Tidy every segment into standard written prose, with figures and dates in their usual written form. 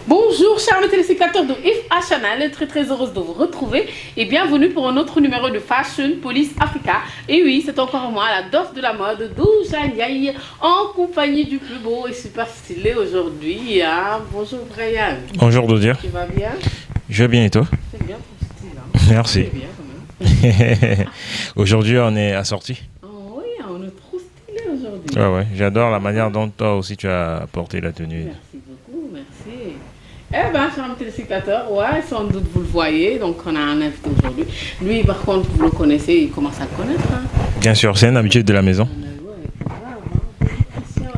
Bonjour chers téléspectateurs de IFA Channel, très heureuse de vous retrouver et bienvenue pour un autre numéro de Fashion Police Africa. Et oui, c'est encore moi, la Dove de la mode, Douja Ndiaye, en compagnie du plus beau et super stylé aujourd'hui. Hein. Bonjour Brian. Bonjour Doudia. Tu vas bien? Je vais bien et toi? C'est bien ton style. Hein. Merci. C'est bien quand même. Aujourd'hui on est assorti. Oh oui, on est trop stylé aujourd'hui. Ouais, j'adore la manière dont toi aussi tu as porté la tenue. Merci beaucoup, merci. Eh bien, chers téléspectateurs, ouais, sans doute vous le voyez, donc on a un invité aujourd'hui. Lui, par contre, vous le connaissez, il commence à le connaître. Hein. Bien sûr, c'est un habitué de la maison.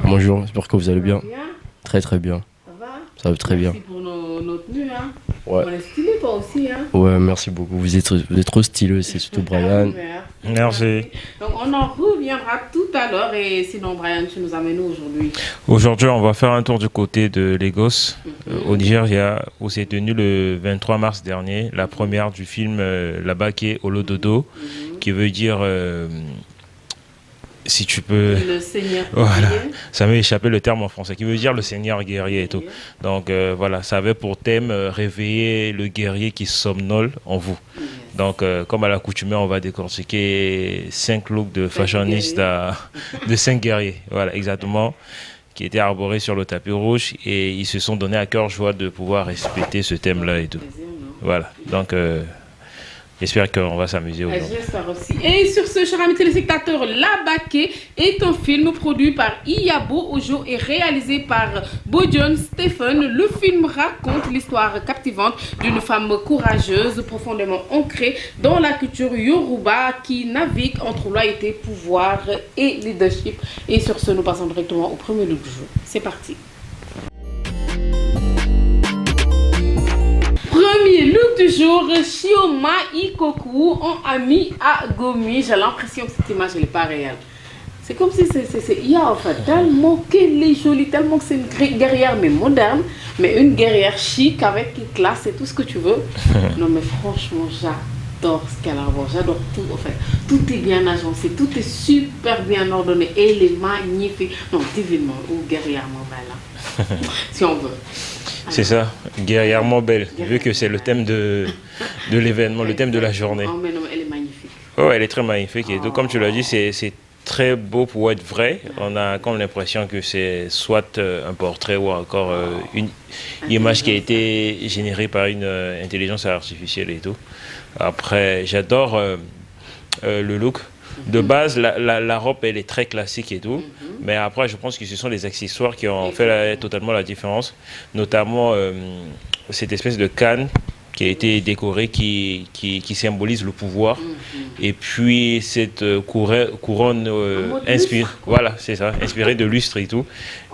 Bonjour, j'espère que vous allez bien. Très bien. Ça va? Ça va très bien. Merci pour nos tenues. Hein. Ouais. On est stylé, toi aussi. Hein. Ouais, merci beaucoup. Vous êtes trop styleux, c'est surtout Brian. Merci. Donc on en reviendra tout à l'heure. Et sinon, Brian, tu nous amènes où aujourd'hui? Aujourd'hui, on va faire un tour du côté de Lagos, au Nigeria, où s'est tenu le 23 mars dernier, la première du film là-bas qui est Olododo, qui veut dire... si tu peux... Le Seigneur voilà, guerrier. ça m'est échappé le terme en français, qui veut dire le Seigneur guerrier et tout. Donc voilà, ça avait pour thème réveiller le guerrier qui somnole en vous. Donc comme à l'accoutumée, on va décortiquer 5 looks de fashionistas, de 5 guerriers, voilà exactement, qui étaient arborés sur le tapis rouge et ils se sont donné à cœur joie de pouvoir respecter ce thème-là et tout. Voilà, donc... j'espère qu'on va s'amuser aujourd'hui. J'espère aussi. Et sur ce, chers amis téléspectateurs, La Baké est un film produit par Iyabo Ojo et réalisé par Bodion Stephen. Le film raconte l'histoire captivante d'une femme courageuse, profondément ancrée dans la culture Yoruba, qui navigue entre loyauté, pouvoir et leadership. Et sur ce, nous passons directement au premier look du jour. C'est parti. Premier look du jour, Chioma Ikoku en ami à Gomi. J'ai l'impression que cette image elle n'est pas réelle. C'est comme si c'est IA en fait, tellement qu'elle est jolie, tellement que c'est une guerrière mais moderne, mais une guerrière chic avec classe et tout ce que tu veux. Non mais franchement, j'adore ce qu'elle a, j'adore tout en fait. Tout est bien agencé, tout est super bien ordonné et elle est magnifique. Non, divinement ou guerrièrement belle, hein. Si on veut. C'est ça, guerrièrement belle, vu que c'est le thème de l'événement, le thème de la journée. Oh mais non, elle est magnifique. Oh, elle est très magnifique et donc, comme tu l'as dit, c'est très beau pour être vrai. On a comme l'impression que c'est soit un portrait ou encore une image qui a été générée par une intelligence artificielle et tout. Après, j'adore le look. De base, la robe, elle est très classique et tout. Mais après, je pense que ce sont les accessoires qui ont fait totalement la différence. Notamment cette espèce de canne qui a été décorée, qui symbolise le pouvoir. Et puis cette couronne inspirée, voilà, c'est ça, inspirée de lustre et tout.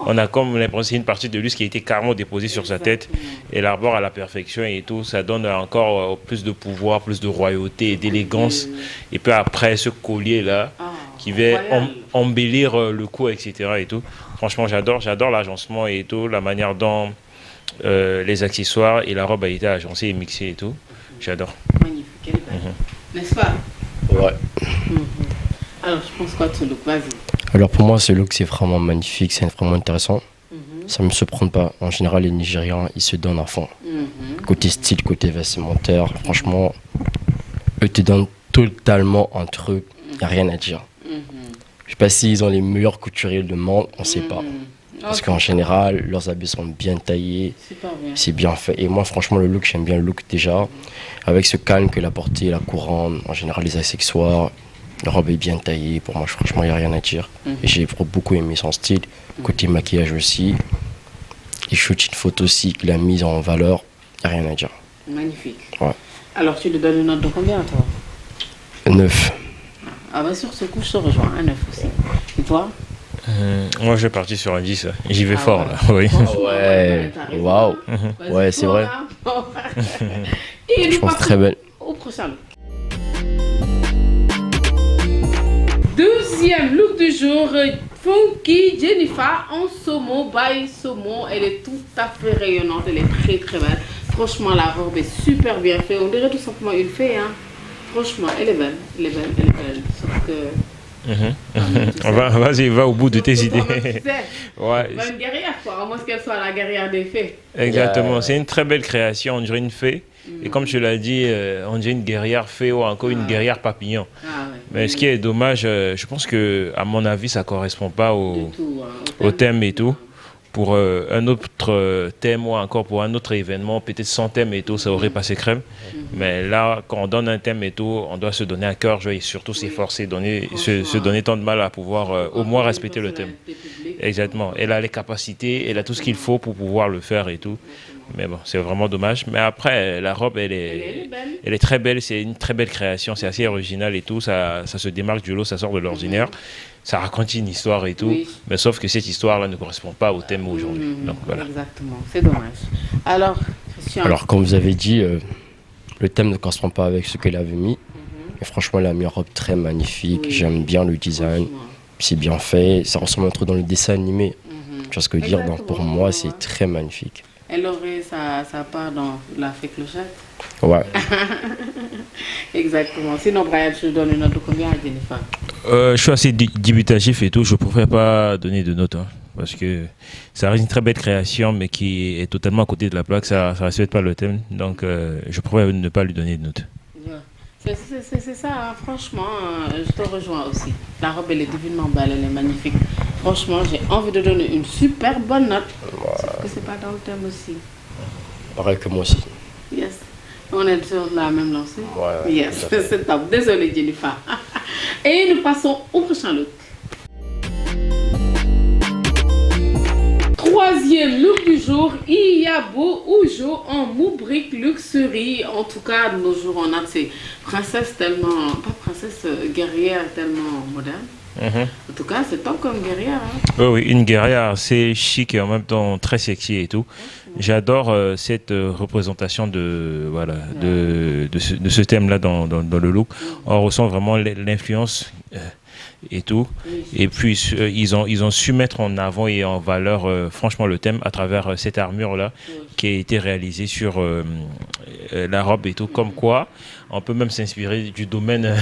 On a comme l'impression c'est une partie de lustre qui a été carrément déposée sur sa tête. Et l'arbore à la perfection et tout, ça donne encore plus de pouvoir, plus de royauté et d'élégance. Et puis après, ce collier-là, qui va embellir le cou, etc. et tout. Franchement, j'adore l'agencement et tout, la manière dont les accessoires et la robe a été agencée et mixée et tout. J'adore. Magnifique, elle est belle. N'est-ce pas? Ouais. Alors, je pense quoi de ce look? Vas-y. Alors pour moi, ce look, c'est vraiment magnifique, c'est vraiment intéressant. Ça ne me surprend pas. En général, les Nigérians, ils se donnent à fond. Côté style, côté vestimentaire, franchement, eux te donnent totalement un truc, il n'y a rien à dire. Je sais pas s'ils ont les meilleurs couturiers du monde, on ne sait pas. Parce qu'en général, leurs habits sont bien taillés, c'est bien fait. Et moi, franchement, le look, j'aime bien le look déjà. Avec ce calme qu'elle a porté, la couronne, en général, les accessoires, la robe est bien taillée. Pour moi, franchement, il n'y a rien à dire. Et j'ai beaucoup aimé son style. Côté maquillage aussi. Et shoot une photo aussi, qu'il a mise en valeur, il n'y a rien à dire. Magnifique. Ouais. Alors, tu lui donnes une note de combien, toi? 9. Ah bah sur ce coup, je te rejoins, un 9 aussi. Et toi? Moi, je vais partir sur un 10. J'y vais fort, là. Oui. Ouais, waouh. Ouais, c'est vrai. Et Je pense très belle. Au prochain look. Deuxième look du jour, Funky Jennifer en saumon, by saumon. Elle est tout à fait rayonnante, elle est très belle. Franchement, la robe est super bien faite. On dirait tout simplement une fée, hein. Franchement, elle est belle, elle est belle. Sauf que Vas-y, va au bout de tes idées. Ouais. Une guerrière, quoi, à moins qu'elle soit la guerrière des fées. Exactement, c'est une très belle création, on dirait une fée. Et comme tu l'as dit, on dirait une guerrière fée ou encore une guerrière papillon. Mais ce qui est dommage, je pense que, à mon avis, ça ne correspond pas au thème et tout. Pour un autre thème ou encore pour un autre événement, peut-être sans thème et tout, ça aurait passé crème. Mais là, quand on donne un thème et tout, on doit se donner à cœur et surtout s'efforcer, se donner tant de mal à pouvoir au moins respecter le thème. Exactement. Elle a les capacités, elle a tout ce qu'il faut pour pouvoir le faire et tout. Mais bon, c'est vraiment dommage. Mais après, la robe, elle est très belle. C'est une très belle création. C'est assez original et tout. Ça se démarque du lot, ça sort de l'ordinaire. Ça raconte une histoire et tout. Oui. Mais sauf que cette histoire-là ne correspond pas au thème aujourd'hui. Donc, voilà. Exactement. C'est dommage. Alors, Christian. Alors, comme vous avez dit, le thème ne correspond pas avec ce qu'elle avait mis. Mais franchement, elle a mis une robe très magnifique. Oui. J'aime bien le design. C'est bien fait. Ça ressemble un peu dans le dessin animé. Tu vois ce que je veux dire? Donc, pour moi, c'est très magnifique. Elle aurait sa part dans la fée clochette. Ouais. Exactement. Sinon, Brian, je donne une note de combien à Jennifer? Je suis assez dubitatif et tout. Je ne pourrais pas donner de note. Parce que ça reste une très belle création, mais qui est totalement à côté de la plaque. Ça ne respecte pas le thème. Donc, je pourrais ne pas lui donner de note. C'est ça, hein. Franchement, je te rejoins aussi. La robe, elle est divinement belle, elle est magnifique. Franchement, j'ai envie de donner une super bonne note. Sauf que c'est pas dans le thème aussi. Pareil que moi aussi. Yes. On est sur la même lancée. Ouais, yes, c'est top. Désolée, Jennifer. Et nous passons au prochain look. Troisième look du jour, Iyabo Ujo en moubrique luxury. En tout cas, de nos jours, on a ces princesses tellement, pas princesse, guerrière tellement moderne. En tout cas, c'est top comme guerrière. Hein. Oui, une guerrière assez chic et en même temps très sexy et tout. J'adore cette représentation de ce thème-là dans le look. On ressent vraiment l'influence et tout. Et puis, ils ont su mettre en avant et en valeur, franchement, le thème à travers cette armure-là qui a été réalisée sur la robe et tout. Comme quoi, on peut même s'inspirer du domaine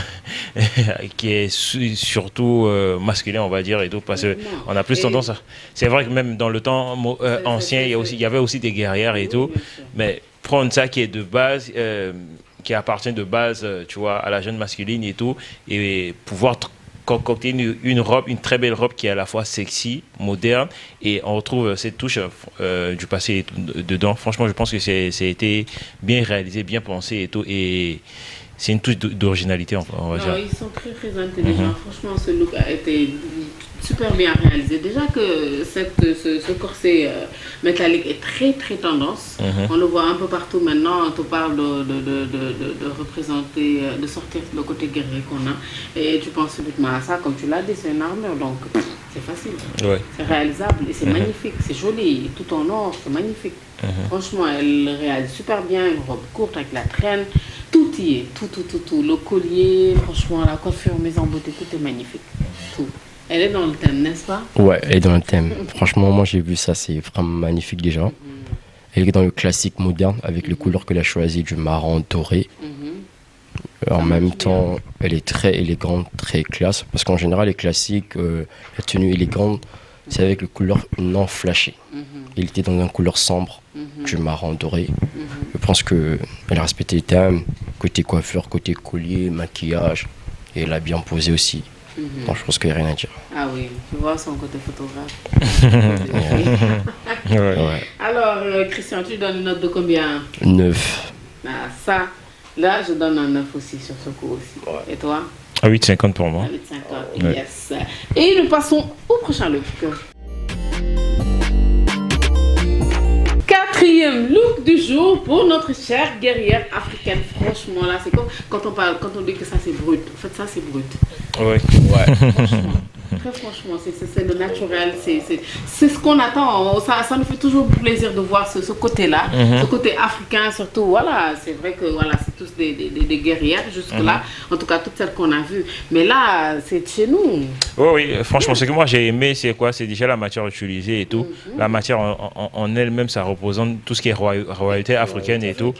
qui est surtout masculin, on va dire, et tout, parce qu'on a plus tendance à... C'est vrai que même dans le temps ancien, il y avait aussi des guerrières et tout, mais prendre ça qui est de base... qui appartient de base, tu vois, à la jeune masculine et tout, et pouvoir concocter une robe, une très belle robe qui est à la fois sexy, moderne, et on retrouve cette touche du passé dedans. Franchement, je pense que ça a été bien réalisé, bien pensé et tout, et c'est une touche d'originalité, on va dire. Ils sont très très intelligents. Franchement, ce look a été super bien réalisé. Déjà que ce corset métallique est très très tendance. On le voit un peu partout maintenant. On te parle de représenter, de sortir le côté guerrier qu'on a. Et tu penses subitement à ça, comme tu l'as dit, c'est une armure, donc c'est facile. Ouais. C'est réalisable et c'est magnifique, c'est joli, tout en or, c'est magnifique. Franchement, elle réalise super bien, une robe courte avec la traîne. Tout y est, tout. Le collier, franchement, la coiffure, mise en beauté, tout est magnifique. Tout. Elle est dans le thème, n'est-ce pas? Ouais, elle est dans le thème. Franchement, moi j'ai vu ça, c'est vraiment magnifique déjà. Elle est dans le classique moderne avec les couleurs qu'elle a choisies, du marron doré. En même temps, elle est très élégante, très classe. Parce qu'en général, les classiques, la tenue élégante, c'est avec les couleurs non flashées. Il était dans une couleur sombre, du marron doré. Je pense qu'elle a respecté le thème, côté coiffure, côté collier, maquillage. Et elle a bien posé aussi. Donc je pense qu'il n'y a rien à dire. Ah oui, tu vois son côté photographe. Ouais. Alors, Christian, tu donnes une note de combien? 9. Ah, ça, là, je donne un 9 aussi sur ce coup aussi. Ouais. Et toi? 8,50 pour moi. 8,50, yes. Et nous passons au prochain look. Quatrième look du jour pour notre chère guerrière africaine. Franchement, là, c'est comme quand on dit que ça c'est brut. En fait, ça c'est brut. Oui. Ouais. Franchement. Très franchement. franchement, c'est le naturel, c'est ce qu'on attend. Ça nous fait toujours plaisir de voir ce côté-là, ce côté africain surtout. Voilà, c'est vrai que voilà, c'est tous des guerrières jusque-là, en tout cas toutes celles qu'on a vues. Mais là, c'est de chez nous. Oh oui, franchement, ce que moi j'ai aimé, c'est quoi? C'est déjà la matière utilisée et tout. La matière en elle-même, ça représente tout ce qui est royauté africaine et tout.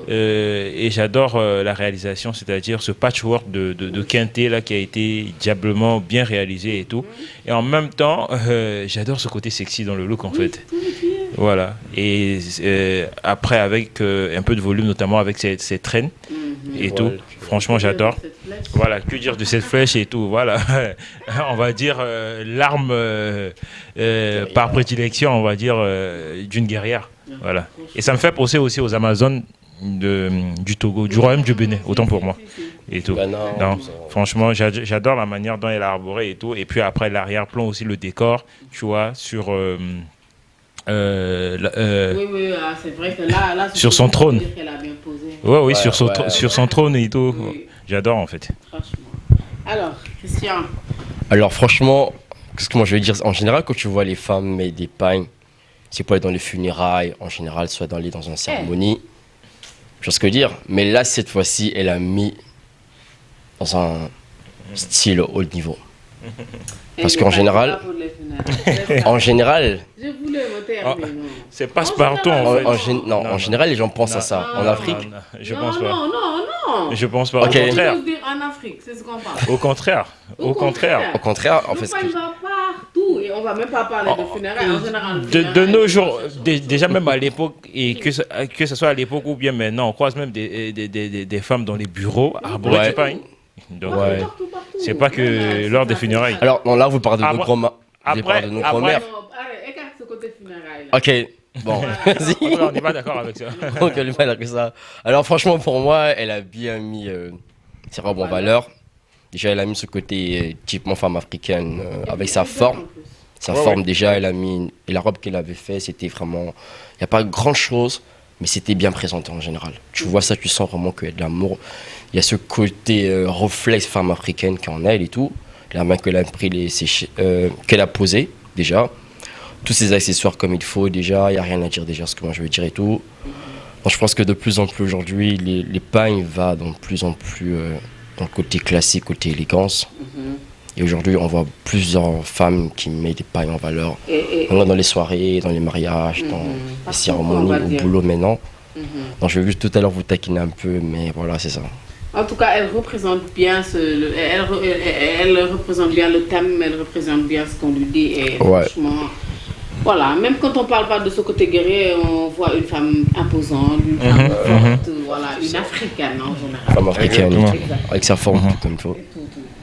Et j'adore la réalisation, c'est-à-dire ce patchwork de quintet là qui a été diablement bien réalisé et tout. Et en même temps, j'adore ce côté sexy dans le look en fait. Voilà. Et après, avec un peu de volume, notamment avec ces traînes et tout. Franchement, j'adore. Voilà, que dire de cette flèche et tout. Voilà. On va dire l'arme par prédilection, on va dire, d'une guerrière. Voilà. Et ça me fait penser aussi aux Amazones du Togo, du royaume du Bénin, autant pour moi. Et tout. Non, franchement, j'adore la manière dont elle a arboré et tout. Et puis après, l'arrière-plan aussi, le décor, tu vois, sur... oui, c'est vrai que là sur son trône. Oui, sur son trône et tout. Oui. J'adore en fait. Franchement. Alors, Christian. Alors franchement, qu'est-ce que moi je vais dire? En général, quand tu vois les femmes mettre des pagnes, c'est pour être dans les funérailles, en général, soit dans une cérémonie. Je sais ce que dire. Mais là, cette fois-ci, elle a mis dans un style haut niveau. Parce qu'en général, je voulais me terminer. C'est passe-partout en fait. En général, les gens pensent à ça. En Afrique, je pense pas. Non. Je pense pas. Ok. Au contraire. En Afrique, c'est ce qu'on parle. Au contraire. au contraire, en fait, Le pain va partout. Et on va même pas parler de funérailles. En général, De nos jours, déjà même à l'époque, et que ce soit à l'époque ou bien maintenant, on croise même des femmes dans les bureaux arborer du pain. Donc, partout. c'est pas que lors des funérailles. alors non, là, vous parlez de nos grands-mères. après- Non, allez, écarte ce côté funérailles. Ok, bon, vas-y. On n'est pas d'accord avec ça. Donc, elle est pas là que ça. Alors, franchement, pour moi, elle a bien mis ses robes en valeur. Déjà, elle a mis ce côté typement femme africaine avec sa forme. Sa forme, déjà, elle a mis. Et la robe qu'elle avait fait, c'était vraiment. Il n'y a pas grand chose, mais c'était bien présenté en général. Tu vois ça, tu sens vraiment qu'il y a de l'amour. Il y a ce côté réflexe femme africaine qui en elle et tout. La main qu'elle a pris, qu'elle a posée, déjà. Tous ces accessoires comme il faut, déjà. Il n'y a rien à dire, déjà, ce que moi je veux dire et tout. Donc, je pense que de plus en plus aujourd'hui, les pagnes vont de plus en plus dans le côté classique, côté élégance. Et aujourd'hui, on voit plusieurs femmes qui mettent des pagnes en valeur. Dans les soirées, dans les mariages, dans les cérémonies, au boulot maintenant. Donc, je vais juste tout à l'heure vous taquiner un peu, mais voilà, c'est ça. En tout cas, elle représente bien elle représente bien le thème, elle représente bien ce qu'on lui dit. Et franchement, voilà, même quand on parle pas de ce côté guerrier, on voit une femme imposante, une femme forte, voilà, une africaine en général. Femme africaine, Exact. avec sa forme, tout comme il faut.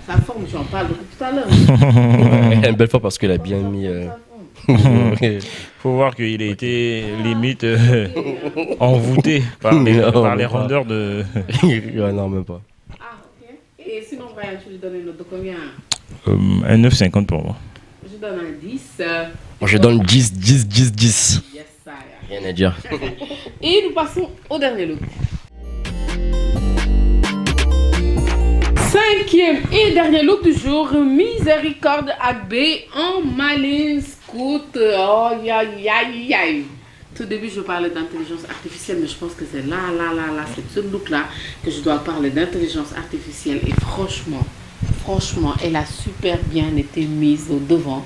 Sa forme, j'en parle depuis tout à l'heure. Elle a une belle forme parce qu'elle a bien mis. Faut voir qu'il a été limite envoûté par les rondeurs de. Non, même pas. Ah, ok. Et sinon, Brian, tu lui donnes une note de combien? Un 9,50 pour moi. Je donne un 10. Moi, je donne 10. Yes, sire. Rien à dire. Et nous passons au dernier look. Cinquième et dernier look du jour, Miséricorde Agbé en Malin Scout. Oh, aïe. Tout début, je parlais d'intelligence artificielle, mais je pense que c'est là, c'est ce look-là que je dois parler d'intelligence artificielle. Et franchement, elle a super bien été mise au devant.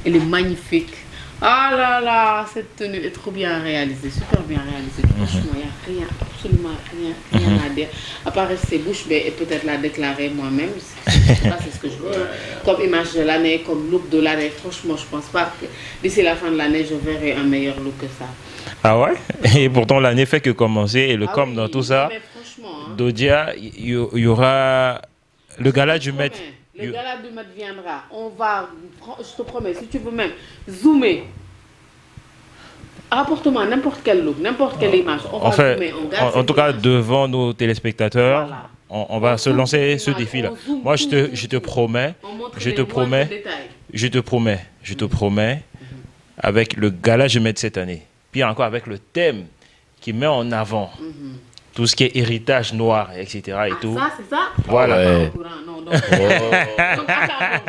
Elle est magnifique. Ah là, cette tenue est trop bien réalisée, super bien réalisée. Franchement, il n'y a absolument rien à dire. À part rester bouche bée et peut-être la déclarer moi-même. Je ne sais pas, c'est ce que je veux. Comme image de l'année, comme look de l'année. Franchement, je ne pense pas que d'ici la fin de l'année, je verrai un meilleur look que ça. Ah ouais? Et pourtant, l'année fait que commencer. Et dans tout ça, Dodia, il y aura le gala du maître. Le gala du maître viendra. Je te promets, si tu veux même zoomer, rapporte-moi n'importe quel look, n'importe quelle image. En tout cas, devant nos téléspectateurs, voilà. on va se lancer ce défi-là. Moi, je te promets, avec le gala du maître cette année, puis encore avec le thème qui met en avant tout ce qui est héritage noir, etc. et tout. Ça, c'est ça? Voilà. Non, Donc, attends.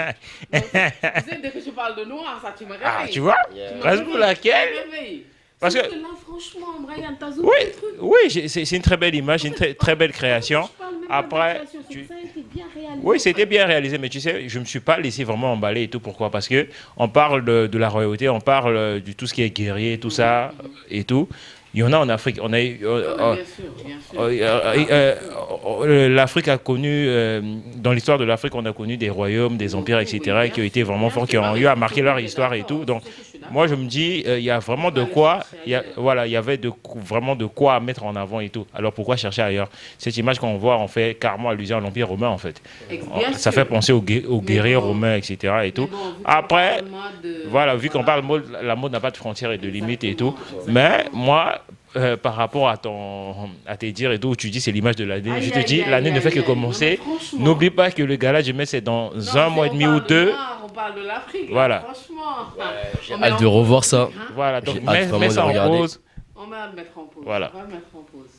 Donc, tu sais, dès que je parle de noir, ça, tu me réveilles. Ah, tu vois? Raison pour laquelle. Parce que là, franchement, Brian, t'as oui, oui, c'est une très belle image, une très belle création. Après, oui, c'était bien réalisé, mais tu sais, je me suis pas laissé vraiment emballer et tout. Pourquoi? Parce que on parle de la royauté, on parle de tout ce qui est guerrier, tout ça et tout. Il y en a en Afrique. On a eu, l'Afrique a connu, dans l'histoire de l'Afrique, on a connu des royaumes, des empires, etc., qui ont été vraiment forts, qui ont eu à marquer leur histoire et tout. Donc, moi, je me dis, il y a vraiment de quoi, il y avait vraiment de quoi à mettre en avant et tout. Alors, pourquoi chercher ailleurs? Cette image qu'on voit, on fait carrément allusion à l'Empire romain, en fait. Ça fait penser aux guerriers romains, etc., et tout. Après, voilà, vu qu'on parle mode, la mode n'a pas de frontières et de limites et tout. Mais moi, par rapport à tes dires et tout, où tu dis c'est l'image de l'année, je te dis, l'année ne fait que commencer. N'oublie pas que le gala, je mets, c'est dans un mois et demi ou deux. On parle de l'Afrique. Voilà. Franchement. J'ai hâte de revoir ça. Voilà, donc J'ai hâte mets ça vraiment de en regarder. pause. On va le mettre en pause. Voilà. On va le mettre en pause.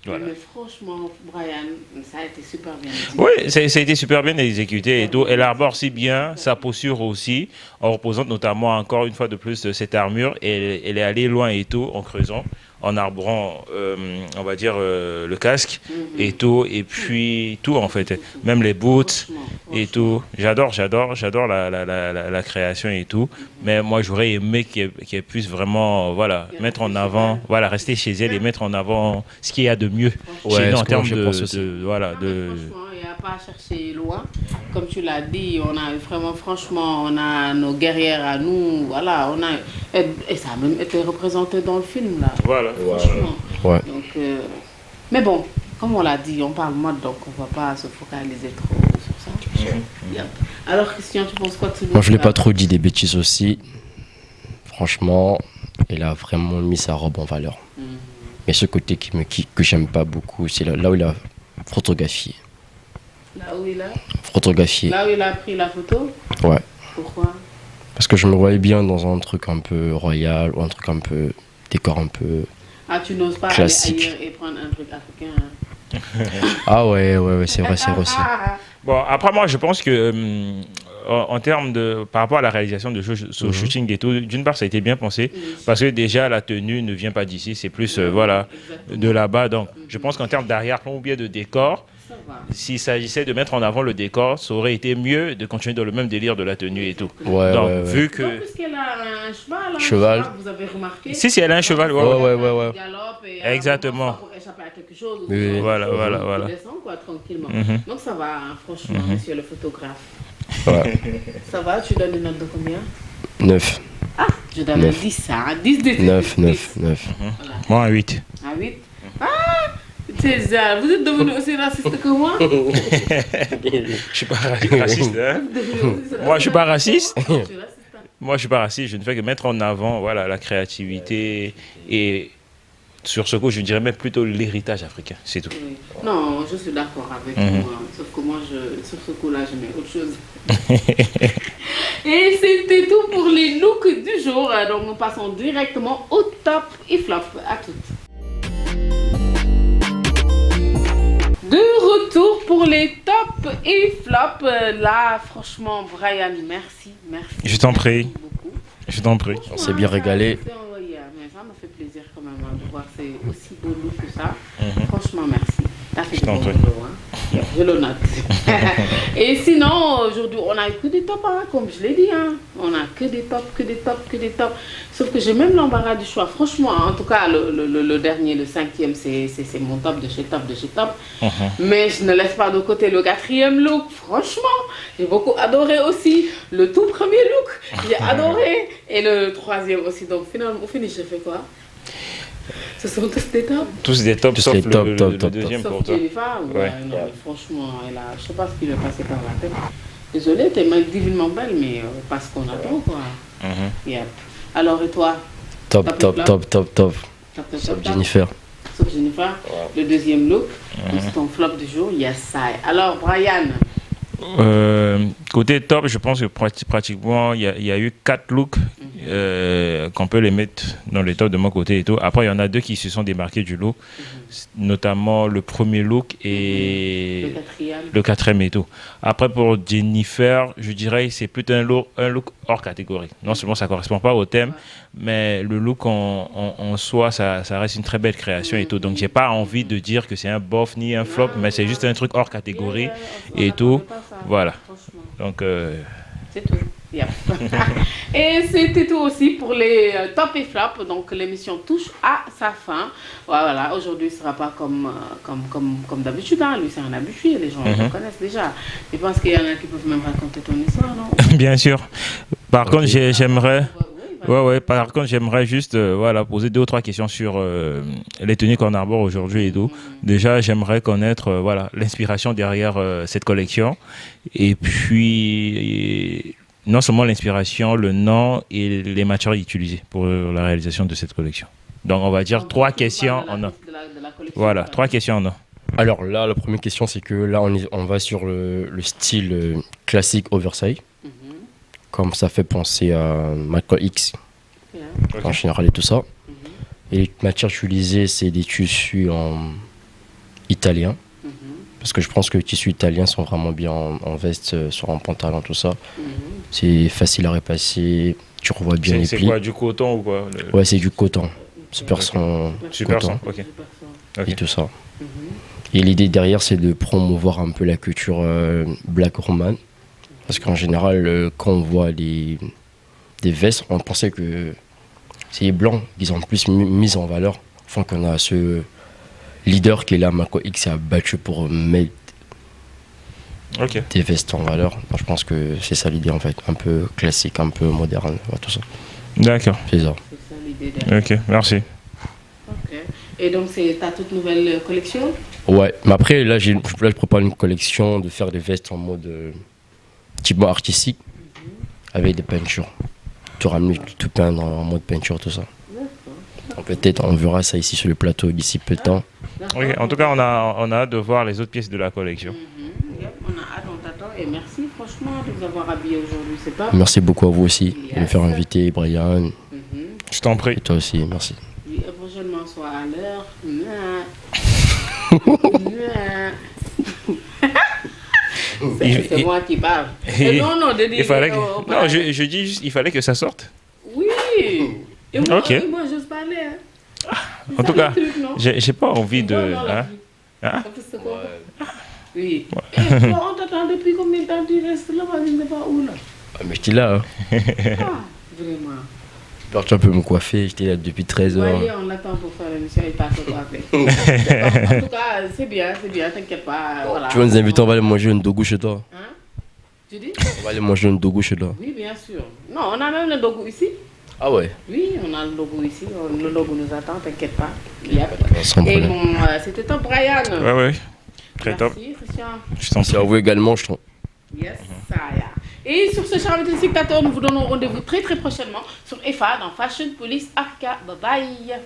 Voilà. Mais franchement, Brian, ça a été super bien dit. Oui, ça a été super bien exécuté et tout. Elle arbore si bien, sa posture aussi, en reposant notamment encore une fois de plus cette armure. Et elle est allée loin et tout, en creusant, en arborant, on va dire, le casque et tout. Et puis tout en fait, même les boots et tout. J'adore la création et tout. Mais moi, j'aurais aimé qu'elle puisse vraiment, voilà, mettre en avant, voilà, rester chez elle et mettre en avant ce qu'il y a de mieux chez nous en termes voilà, Franchement, il n'y a pas à chercher loin. Comme tu l'as dit, on a vraiment, franchement, on a nos guerrières à nous, voilà, et ça a même été représenté dans le film, là. Voilà. Franchement. Ouais. Donc, mais bon, comme on l'a dit, on parle mode, donc on ne va pas se focaliser trop sur ça. Yep. Alors, Christian, tu penses quoi de ce Moi, je l'ai pas trop dit des bêtises aussi. Franchement, il a vraiment mis sa robe en valeur. Mais ce côté que j'aime pas beaucoup, c'est là où il a photographié. Là où il a Photographié. Là où il a pris la photo. Ouais. Pourquoi? Parce que je me voyais bien dans un truc un peu royal ou un truc un peu décor un peu. Ah, tu n'oses pas classique. aller ailleurs et prendre un truc africain. Ah ouais, c'est vrai aussi. Bon, après moi, je pense que en termes par rapport à la réalisation de ce shooting et tout, d'une part, ça a été bien pensé parce que déjà la tenue ne vient pas d'ici, c'est plus voilà de là-bas. Donc, je pense qu'en termes d'arrière-plan ou bien de décor, s'il s'agissait de mettre en avant le décor, ça aurait été mieux de continuer dans le même délire de la tenue et tout. Ouais, donc, ouais. vu que Non, puisqu'elle a un cheval. Vous avez remarqué? si elle a un cheval, Ouais. Galope et exactement. pour échapper à quelque chose. Oui. Voilà. Il descend quoi, tranquillement. Donc ça va, hein, franchement, monsieur le photographe. Ouais. Ça va, tu donnes une note de combien? 9. Ah, je donne 9. un 10, ça. 10 de 9. Voilà. Moi, un 8. Un 8. Ah, c'est ça. Vous êtes devenu aussi raciste que moi? Je suis pas raciste, hein? Moi, je suis pas raciste. Moi, je suis pas raciste. Je ne fais que mettre en avant, voilà, la créativité et sur ce coup, je dirais même plutôt l'héritage africain. C'est tout. Oui. Non, je suis d'accord avec vous. Hein. Sauf que moi, sur ce coup-là, je mets autre chose. Et c'était tout pour les looks du jour. Donc, nous passons directement au top et flop. À toutes. De retour pour les top et flop. Là, franchement, Brian, merci. Je t'en prie. Beaucoup. Je t'en prie. On s'est bien régalé. Mais ça m'a fait plaisir quand même de voir c'est aussi beau look que ça. Franchement, merci. T'as fait du bon boulot, hein. Je le note. Et sinon, aujourd'hui, on a que des tops, hein, comme je l'ai dit. Hein. On a que des tops. Sauf que j'ai même l'embarras du choix. Franchement, en tout cas, le dernier, le 5e, c'est mon top de chez top. Mais je ne laisse pas de côté le 4e look. Franchement, j'ai beaucoup adoré aussi le tout premier look. J'ai adoré. Et le 3e aussi. Donc finalement, au finish, j'ai fait quoi? Ce sont tous des tops. Tous des tops, sauf le deuxième sauf pour toi. Jennifer, ouais. Non, mais franchement, je sais pas ce qui lui est passé par la tête. Désolée, t'es divinement belle, mais pas ce qu'on attend, quoi. Yep. Alors, et toi? Top. Sauf Jennifer. Sauf Jennifer. Le deuxième look, c'est ton flop du jour, yes, I. Alors, Brian? Côté top, je pense que pratiquement, il y a eu 4 looks qu'on peut les mettre dans les tops de mon côté et tout. Après, il y en a deux qui se sont démarqués du lot, notamment le premier look et le quatrième et tout. Après, pour Jennifer, je dirais que c'est plutôt un look hors catégorie. Non seulement ça ne correspond pas au thème, mais le look en soi, ça reste une très belle création et tout. Donc, j'ai pas envie de dire que c'est un bof ni un flop, mais c'est juste un truc hors catégorie et tout. Voilà. Donc, c'est tout. Yeah. Et c'était tout aussi pour les top et flop. Donc l'émission touche à sa fin. Voilà, aujourd'hui ce ne sera pas comme d'habitude. Hein. Lui c'est un habitué, les gens le connaissent déjà. Je pense qu'il y en a qui peuvent même raconter ton histoire, non? Bien sûr. Par contre, j'aimerais... par contre, j'aimerais juste poser 2 ou 3 questions sur les tenues qu'on arbore aujourd'hui et tout. Déjà, j'aimerais connaître l'inspiration derrière cette collection. Et puis, non seulement l'inspiration, le nom et les matières utilisées pour la réalisation de cette collection. Donc, on va dire 3 questions en un. Voilà, 3 questions en un. Alors là, la première question, c'est que là, on va sur le style classique oversize. Comme ça fait penser à Malcolm X en général et tout ça. Et les matières utilisées, c'est des tissus en italien. Parce que je pense que les tissus italiens sont vraiment bien en veste, sur un pantalon, tout ça. C'est facile à repasser, tu revois bien les plis. C'est quoi, du coton ou quoi Ouais, c'est du coton. Super son coton. Ok. Et tout ça. Et l'idée derrière, c'est de promouvoir un peu la culture black romane. Parce qu'en général, quand on voit des vestes, on pensait que c'est les blancs qui sont plus mis en valeur. Enfin, qu'on a ce leader qui est là, Malcolm X, qui a battu pour mettre des vestes en valeur. Donc, je pense que c'est ça l'idée en fait, un peu classique, un peu moderne, tout ça. D'accord. C'est ça. C'est ça l'idée derrière. Ok, merci. Ok. Et donc, c'est ta toute nouvelle collection? Ouais, mais après, là, je prépare une collection de faire des vestes en mode type artistique, avec des peintures. Tu ramènes tout peindre en mode peinture, tout ça. Peut-être on verra ça ici sur le plateau d'ici peu de temps. Okay. En tout cas, on a hâte de voir les autres pièces de la collection. On a hâte, on t'attend et merci franchement de vous avoir habillé aujourd'hui. C'est pas. Merci beaucoup à vous aussi de me faire inviter, Brian. Je t'en prie. Et toi aussi, merci. Oui, prochainement, soit à l'heure. C'est moi qui parle. Il fallait que... Non, je dis juste, il fallait que ça sorte. Oui. Et moi, j'ose parler. Hein. En tout cas, j'ai pas envie de... Oui. Et toi, on t'attend depuis combien de temps tu restes là-bas? Je ne sais pas où là. Ah, mais j'étais là. Vraiment. Tu peux me coiffer, j'étais là depuis 13 heures. Oui, on attend pour faire l'émission, il passe au coiffer. En tout cas, c'est bien, t'inquiète pas. Voilà. Tu vas nous inviter, on va aller manger un dogu chez toi. Hein? Tu dis? On va aller manger un dogu chez toi. Oui, bien sûr. Non, on a même le dogu ici. Ah ouais? Oui, on a le logo ici. Le logo nous attend, t'inquiète pas. Yep. Et bon, c'était top, Brian. Ouais. Très top. Merci, Christian. Je t'en prie. C'est à vous également, je trouve. Yes, ça y a. Et sur ce, chers téléspectateurs, nous vous donnons rendez-vous très très prochainement sur EFA dans Fashion Police Africa. Bye bye.